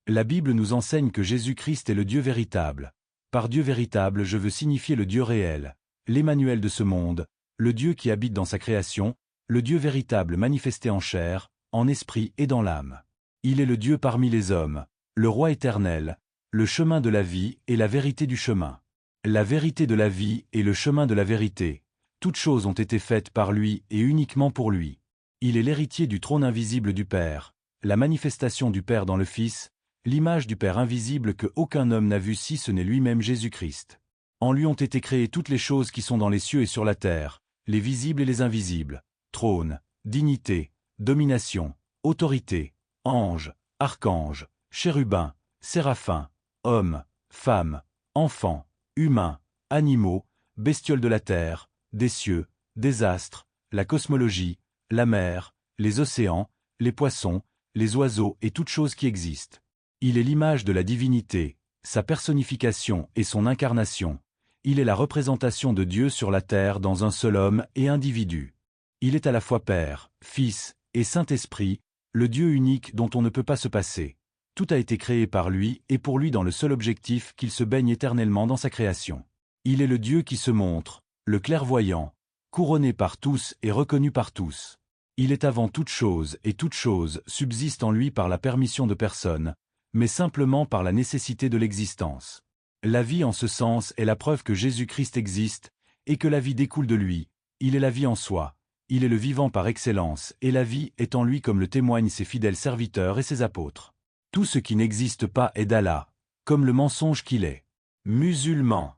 La Bible nous enseigne que Jésus-Christ est le Dieu véritable. Par Dieu véritable, je veux signifier le Dieu réel, l'Emmanuel de ce monde, le Dieu qui habite dans sa création, le Dieu véritable manifesté en chair, en esprit et dans l'âme. Il est le Dieu parmi les hommes, le Roi éternel, le chemin de la vie et la vérité du chemin. La vérité de la vie et le chemin de la vérité. Toutes choses ont été faites par lui et uniquement pour lui. Il est l'héritier du trône invisible du Père, la manifestation du Père dans le Fils, l'image du Père invisible que aucun homme n'a vu si ce n'est lui-même Jésus-Christ. En lui ont été créées toutes les choses qui sont dans les cieux et sur la terre, les visibles et les invisibles, trône, dignité, domination, autorité, anges, archanges, chérubins, séraphins, hommes, femmes, enfants, humains, animaux, bestioles de la terre, des cieux, des astres, la cosmologie, la mer, les océans, les poissons, les oiseaux et toutes choses qui existent. Il est l'image de la divinité, sa personnification et son incarnation. Il est la représentation de Dieu sur la terre dans un seul homme et individu. Il est à la fois Père, Fils et Saint-Esprit, le Dieu unique dont on ne peut pas se passer. Tout a été créé par lui et pour lui dans le seul objectif qu'il se baigne éternellement dans sa création. Il est le Dieu qui se montre, le clairvoyant, couronné par tous et reconnu par tous. Il est avant toute chose et toute chose subsiste en lui par la permission de personne, mais simplement par la nécessité de l'existence. La vie en ce sens est la preuve que Jésus-Christ existe, et que la vie découle de lui. Il est la vie en soi, il est le vivant par excellence, et la vie est en lui comme le témoignent ses fidèles serviteurs et ses apôtres. Tout ce qui n'existe pas est d'Allah, comme le mensonge qu'il est. Musulmans.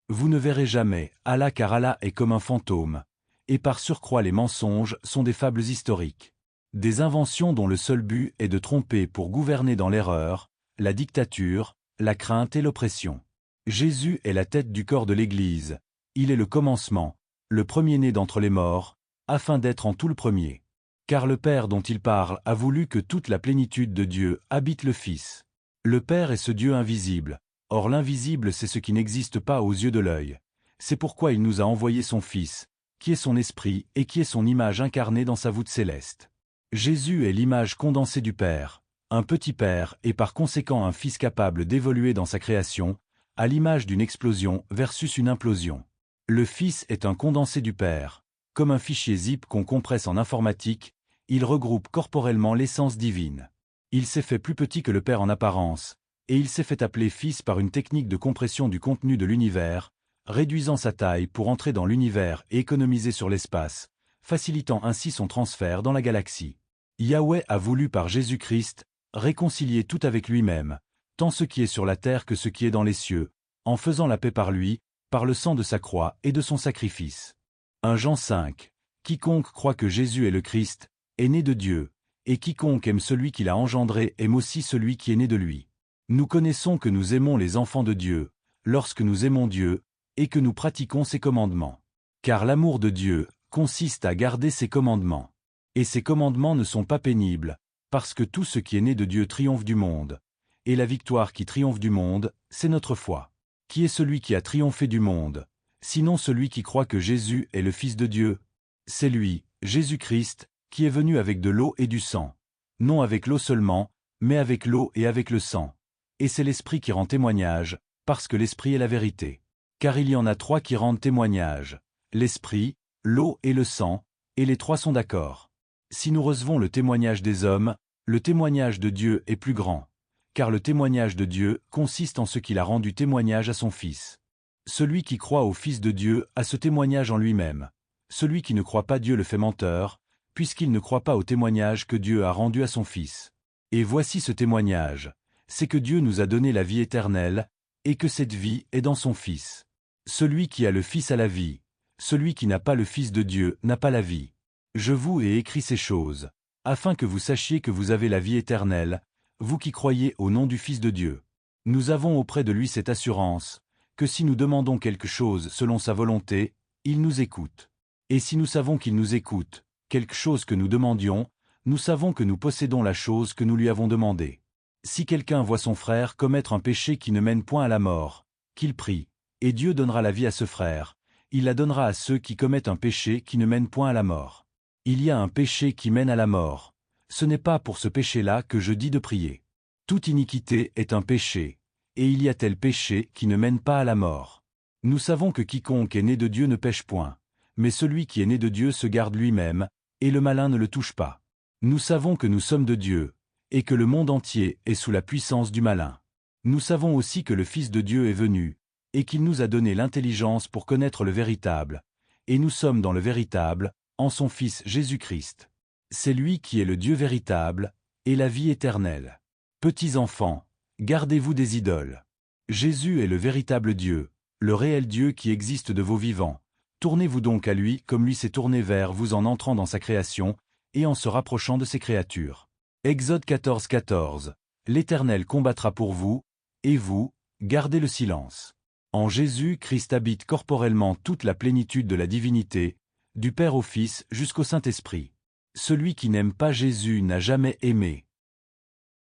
Vous ne verrez jamais Allah car Allah est comme un fantôme, et par surcroît les mensonges sont des fables historiques. Des inventions dont le seul but est de tromper pour gouverner dans l'erreur, la dictature, la crainte et l'oppression. Jésus est la tête du corps de l'Église, il est le commencement, le premier-né d'entre les morts, afin d'être en tout le premier. Car le Père dont il parle a voulu que toute la plénitude de Dieu habite le Fils. Le Père est ce Dieu invisible, or l'invisible c'est ce qui n'existe pas aux yeux de l'œil. C'est pourquoi il nous a envoyé son Fils, qui est son esprit et qui est son image incarnée dans sa voûte céleste. Jésus est l'image condensée du Père, un petit Père et par conséquent un Fils capable d'évoluer dans sa création, à l'image d'une explosion versus une implosion. Le Fils est un condensé du Père, comme un fichier zip qu'on compresse en informatique, il regroupe corporellement l'essence divine. Il s'est fait plus petit que le Père en apparence, et il s'est fait appeler Fils par une technique de compression du contenu de l'univers, réduisant sa taille pour entrer dans l'univers et économiser sur l'espace, facilitant ainsi son transfert dans la galaxie. Yahweh a voulu par Jésus-Christ réconcilier tout avec lui-même, tant ce qui est sur la terre que ce qui est dans les cieux, en faisant la paix par lui, par le sang de sa croix et de son sacrifice. 1 Jean 5. Quiconque croit que Jésus est le Christ, est né de Dieu, et quiconque aime celui qui l'a engendré aime aussi celui qui est né de lui. Nous connaissons que nous aimons les enfants de Dieu, lorsque nous aimons Dieu, et que nous pratiquons ses commandements. Car l'amour de Dieu consiste à garder ses commandements. Et ses commandements ne sont pas pénibles, parce que tout ce qui est né de Dieu triomphe du monde. Et la victoire qui triomphe du monde, c'est notre foi. Qui est celui qui a triomphé du monde, sinon celui qui croit que Jésus est le Fils de Dieu? C'est lui, Jésus-Christ, qui est venu avec de l'eau et du sang. Non avec l'eau seulement, mais avec l'eau et avec le sang. Et c'est l'Esprit qui rend témoignage, parce que l'Esprit est la vérité. Car il y en a trois qui rendent témoignage, l'Esprit, l'eau et le sang, et les trois sont d'accord. Si nous recevons le témoignage des hommes, le témoignage de Dieu est plus grand. Car le témoignage de Dieu consiste en ce qu'il a rendu témoignage à son Fils. Celui qui croit au Fils de Dieu a ce témoignage en lui-même. Celui qui ne croit pas Dieu le fait menteur, puisqu'il ne croit pas au témoignage que Dieu a rendu à son Fils. Et voici ce témoignage, c'est que Dieu nous a donné la vie éternelle, et que cette vie est dans son Fils. Celui qui a le Fils a la vie, celui qui n'a pas le Fils de Dieu n'a pas la vie. Je vous ai écrit ces choses, afin que vous sachiez que vous avez la vie éternelle, vous qui croyez au nom du Fils de Dieu. Nous avons auprès de lui cette assurance, que si nous demandons quelque chose selon sa volonté, il nous écoute. Et si nous savons qu'il nous écoute, quelque chose que nous demandions, nous savons que nous possédons la chose que nous lui avons demandée. Si quelqu'un voit son frère commettre un péché qui ne mène point à la mort, qu'il prie, et Dieu donnera la vie à ce frère, il la donnera à ceux qui commettent un péché qui ne mène point à la mort. Il y a un péché qui mène à la mort. Ce n'est pas pour ce péché-là que je dis de prier. Toute iniquité est un péché, et il y a tel péché qui ne mène pas à la mort. Nous savons que quiconque est né de Dieu ne pêche point, mais celui qui est né de Dieu se garde lui-même, et le malin ne le touche pas. Nous savons que nous sommes de Dieu, et que le monde entier est sous la puissance du malin. Nous savons aussi que le Fils de Dieu est venu, et qu'il nous a donné l'intelligence pour connaître le véritable, et nous sommes dans le véritable, en son Fils Jésus-Christ. C'est lui qui est le Dieu véritable, et la vie éternelle. Petits enfants, gardez-vous des idoles. Jésus est le véritable Dieu, le réel Dieu qui existe de vos vivants. Tournez-vous donc à lui comme lui s'est tourné vers vous en entrant dans sa création, et en se rapprochant de ses créatures. Exode 14:14. L'Éternel combattra pour vous, et vous, gardez le silence. En Jésus, Christ habite corporellement toute la plénitude de la divinité, du Père au Fils jusqu'au Saint-Esprit. Celui qui n'aime pas Jésus n'a jamais aimé.